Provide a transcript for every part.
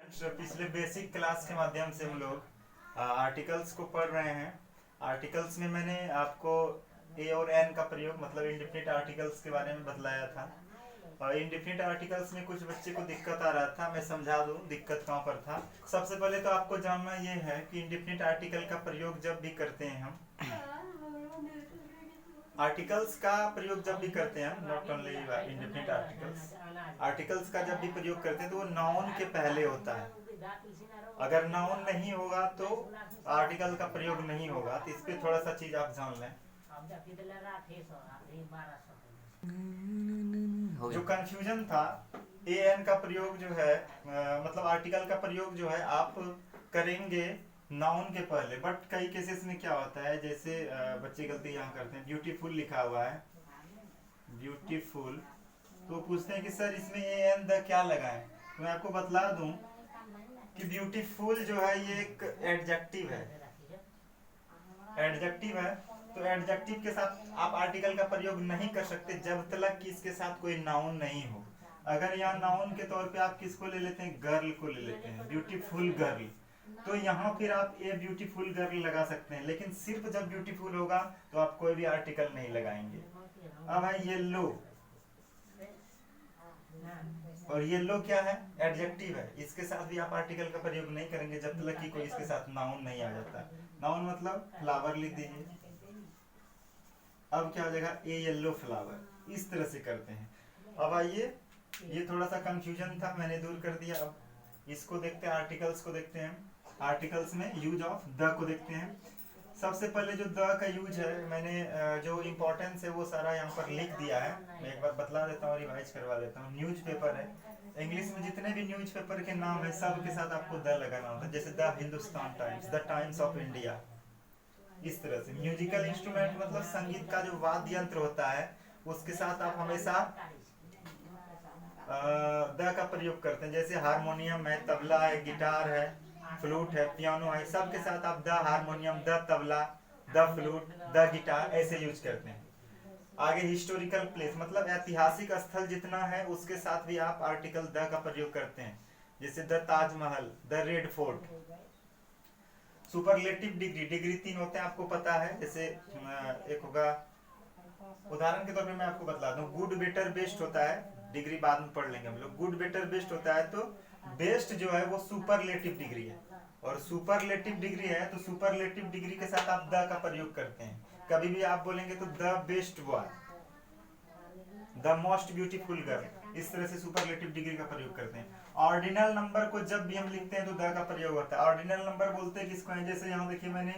पिछले basic class के माध्यम से हम लोग आर्टिकल्स को पढ़ रहे हैं। आर्टिकल्स में मैंने आपको ए और एन का प्रयोग मतलब इंडेफिनिट आर्टिकल्स के बारे में बतलाया था। और इंडेफिनिट आर्टिकल्स में कुछ बच्चे को दिक्कत आ रहा था, मैं समझा दूं दिक्कत कहाँ पर था। सबसे पहले तो आपको जानना ये है कि इंडेफिनिट आर्टिकल का प्रयोग जब भी करते हैं हम आर्टिकल्स का प्रयोग जब भी करते हैं, नॉट ओनली इंडेफिनिट आर्टिकल्स का जब भी प्रयोग करते हैं तो वो नाउन के पहले होता है। अगर नाउन नहीं होगा तो आर्टिकल का प्रयोग नहीं होगा। तो इस पे थोड़ा सा चीज आप जान लें। जो कंफ्यूजन था, ए एन का प्रयोग जो है मतलब आर्टिकल का प्रयोग जो है आप करेंगे नाउन के पहले। बट कई केसेस में क्या होता है, जैसे बच्चे गलती यहाँ करते हैं, ब्यूटीफुल लिखा हुआ है ब्यूटीफुल, तो पूछते हैं कि सर इसमें ए एन द क्या लगाएं। तो मैं आपको बतला दूं कि ब्यूटीफुल जो है ये एक एडजेक्टिव है। एडजेक्टिव है तो एडजेक्टिव के साथ आप आर्टिकल का प्रयोग नहीं कर सकते जब तक कि इसके साथ कोई नाउन नहीं हो। अगर यहाँ नाउन के तौर पे आप किसको ले लेते हैं, गर्ल को ले लेते हैं, ब्यूटीफुल गर्ल, तो यहाँ फिर आप ए ब्यूटीफुल गर्ल लगा सकते हैं। लेकिन सिर्फ जब ब्यूटीफुल होगा तो आप कोई भी आर्टिकल नहीं लगाएंगे। अब है येलो, और येलो क्या है, एडजेक्टिव है, इसके साथ भी आप आर्टिकल का प्रयोग नहीं करेंगे जब तक कि कोई इसके साथ नाउन नहीं आ जाता। नाउन मतलब फ्लावर लिख दीजिए। अब क्या हो जाएगा, ए येलो फ्लावर, इस तरह से करते हैं। अब आइए, ये थोड़ा सा कंफ्यूजन था, मैंने दूर कर दिया। अब इसको देखते हैं, आर्टिकल्स को देखते हैं। आर्टिकल्स में यूज ऑफ द को देखते हैं। सबसे पहले जो द का यूज है, मैंने जो इम्पोर्टेंस है वो सारा यहाँ पर लिख दिया है। मैं एक बार बतला देता हूँ, रिवाइज करवा देता हूँ। न्यूज़पेपर है, इंग्लिश में जितने भी न्यूज़पेपर के नाम है सब के साथ आपको द लगाना होता है। जैसे the Hindustan times, the times of India, इस तरह से। म्यूजिकल इंस्ट्रूमेंट मतलब संगीत का जो वाद्य यंत्र होता है उसके साथ आप हमेशा द का प्रयोग करते हैं। जैसे हारमोनियम है, तबला है, गिटार है, फ्लूट है, पियानो है, सबके साथ आप the harmonium, the tabla, the flute, the guitar ऐसे यूज करते हैं। आगे हिस्टोरिकल प्लेस मतलब ऐतिहासिक स्थल जितना है उसके साथ भी आप आर्टिकल द का प्रयोग करते हैं। जैसे the Taj Mahal, the red fort. Superlative degree, degree 3 होते हैं, आपको पता है। जैसे एक होगा, उदाहरण के तौर पे मैं आपको बतला दूं, गुड बेटर बेस्ट होता है, डिग्री बाद में पढ़ लेंगे हम लोग। गुड बेटर बेस्ट होता है तो बेस्ट जो है वो सुपरलेटिव डिग्री है, और सुपरलेटिव डिग्री है तो सुपरलेटिव डिग्री के साथ आप द का प्रयोग करते हैं। कभी भी आप बोलेंगे तो the best boy, the most beautiful girl, इस तरह से सुपरलेटिव डिग्री का प्रयोग करते हैं। ऑर्डिनल नंबर को जब भी हम लिखते हैं तो द का प्रयोग होता है। ऑर्डिनल नंबर बोलते हैं किसको है, जैसे यहाँ देखिए मैंने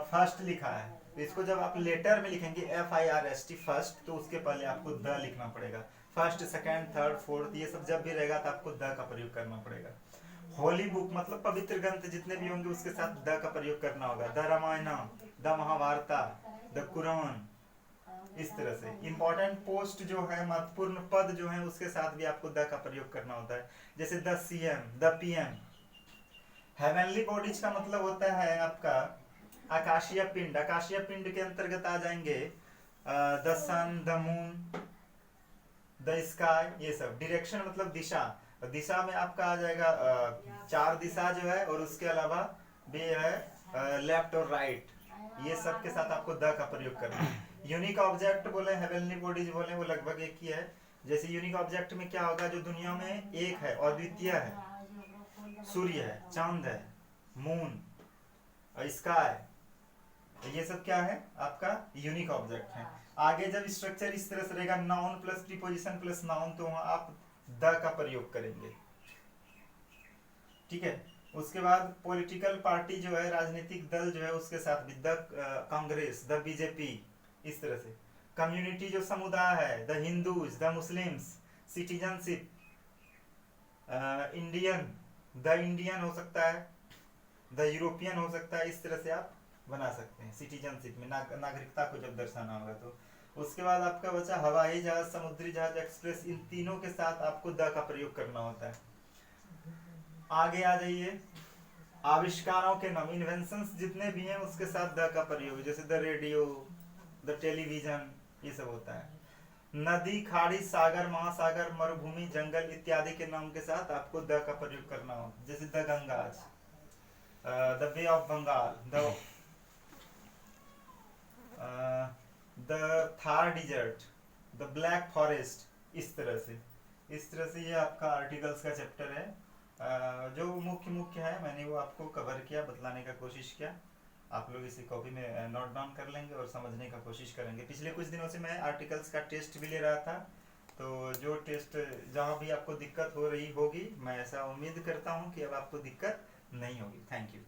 फर्स्ट लिखा है, तो इसको जब आप लेटर में लिखेंगे FIRST फर्स्ट, तो उसके पहले आपको द लिखना पड़ेगा। फर्स्ट, सेकंड, थर्ड, फोर्थ, ये सब जब भी रहेगा तो आपको द का प्रयोग करना पड़ेगा। होली बुक मतलब पवित्र ग्रंथ जितने भी होंगे उसके साथ द का प्रयोग करना होगा। The Ramayanam, the Mahabharata, the Quran, इस तरह से। इंपॉर्टेंट पोस्ट जो है, महत्वपूर्ण पद जो है, उसके साथ भी आपको द का प्रयोग करना होता है। जैसे the CM, the PM। Heavenly bodies का मतलब होता है आपका आकाशीय पिंड। आकाशीय पिंड के अंतर्गत आ जाएंगे the sun, the moon, the sky, ये सब। डायरेक्शन मतलब दिशा, दिशा में आपका आ जाएगा 4 दिशा जो है, और उसके अलावा भी है लेफ्ट और राइट, ये सब के साथ आपको द का प्रयोग करना है। यूनिक ऑब्जेक्ट बोले, हेवनली बॉडीज बोले, वो लगभग एक ही है। जैसे यूनिक ऑब्जेक्ट में क्या होगा, जो दुनिया में एक है, अद्वितीय है, सूर्य है, चांद है, मून, स्काई, ये सब क्या है आपका यूनिक ऑब्जेक्ट है। आगे जब स्ट्रक्चर इस तरह से रहेगा, noun plus preposition plus noun, तो वहां आप द का प्रयोग करेंगे, ठीक है। उसके बाद पॉलिटिकल पार्टी जो है, राजनीतिक दल जो है, उसके साथ भी द कांग्रेस, द BJP, इस तरह से। कम्युनिटी जो समुदाय है, the Hindus, the Muslims. Citizenship, Indian, the Indian हो सकता है, द यूरोपियन हो सकता है, इस तरह से आप बना सकते हैं। सिटीजनशिप में नागरिकता को जब दर्शाना होगा तो। उसके बाद आपका बचा हवाई जहाज, समुद्री जहाज, एक्सप्रेस, इन तीनों के साथ आपको द का प्रयोग करना होता है। आगे आ जाइए, आविष्कारों के नाम, इन्वेंशंस जितने भी हैं उसके साथ द का प्रयोग, जैसे द रेडियो, द टेलीविजन, ये सब होता है। नदी, खाड़ी, सागर, महासागर, मरुभूमि, जंगल इत्यादि के नाम के साथ आपको द का प्रयोग करना हो, जैसे the Ganges, the bay of Bengal, the Thar desert, the black forest, इस तरह से ये आपका आर्टिकल्स का चैप्टर है। जो मुख्य है मैंने वो आपको कवर किया, बतलाने का कोशिश किया। आप लोग इसे कॉपी में नोट डाउन कर लेंगे और समझने का कोशिश करेंगे। पिछले कुछ दिनों से मैं आर्टिकल्स का टेस्ट भी ले रहा था, तो जो टेस्ट जहाँ भी आपको दिक्कत हो रही होगी, मैं ऐसा उम्मीद करता हूँ कि अब आपको दिक्कत नहीं होगी। Thank you.